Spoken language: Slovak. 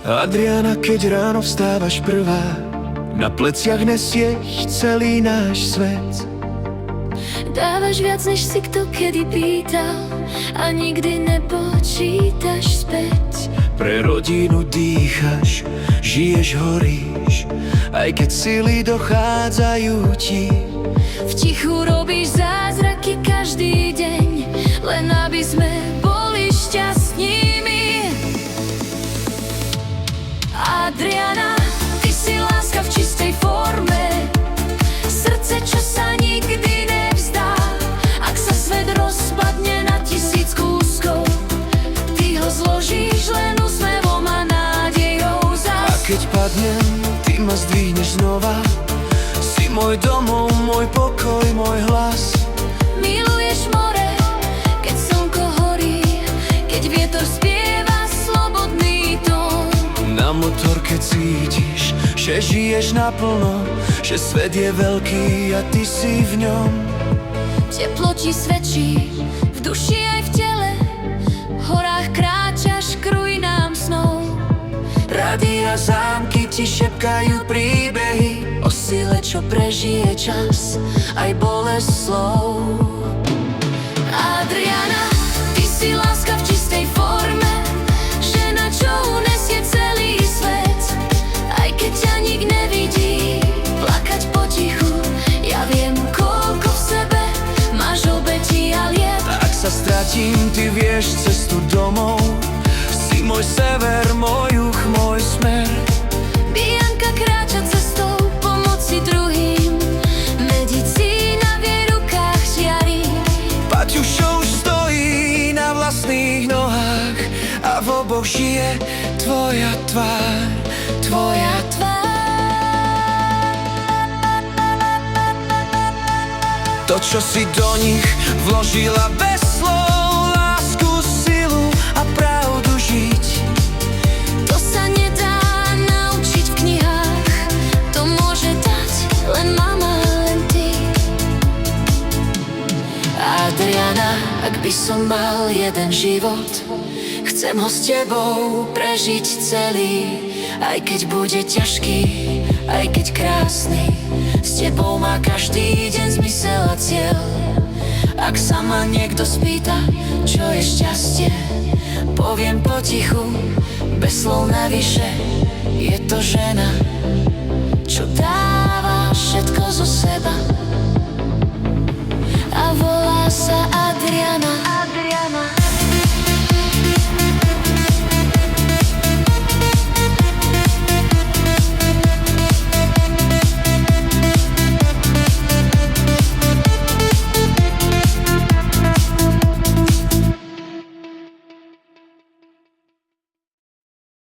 Adriana, keď ráno vstávaš prvá, na pleciach nesieš celý náš svet. Dávaš viac, než si kto kedy pýtal, a nikdy nepočítaš späť. Pre rodinu dýchaš, žiješ, horíš, aj keď sily dochádzajú ti. V tichu robíš zázraky každý deň, len aby sme boli šťastnými. Adriana, ty si láska v čistej forme, srdce, čo sa nikdy nevzdá. Ak sa svet rozpadne na 1000 kúskov, ty ho zložíš len úsmevom a nádejou zas. A keď padnem, ty ma zdvihneš znova. Si môj domov, môj pokoj, môj hlas. Miluješ more, keď slnko horí, keď vietor spieva slobodný tón. Na motorke cítiš, že žiješ naplno, že svet je veľký a ty si v ňom. Teplo ti svedčí v duši aj v tele, v horách kráčaš k ruinám snov. Rady a zámky ti šepkajú príbehy o sile, čo prežije čas, aj bolesť slov. Adriana, ty si láska v čistej forme, žena, čo unesie celý svet. Aj keď ťa nik nevidí plakať potichu, ja viem, koľko v sebe máš obetí a liet. Ak sa stratím, ty vieš cestu domov. Si môj sever, môj juh, môj smer. Bianka kráča cestou pomoci druhým, medicína v jej rukách žiari. Paťušo už stojí na vlastných nohách a v oboch žije tvoja tvár, tvoja tvár. To, čo si do nich vložila bez slov, lásku, silu a pravdu žiť. To sa nedá naučiť v knihách, to môže dať len mama, len ty. Adriana, ak by som mal jeden život, chcem ho s tebou prežiť celý. Aj keď bude ťažký, aj keď krásny, s tebou má každý deň zmysel a cieľ. Ak sa ma niekto spýta, čo je šťastie, poviem potichu, bez slov navyše. Je to žena, čo dáva všetko zo seba a volá sa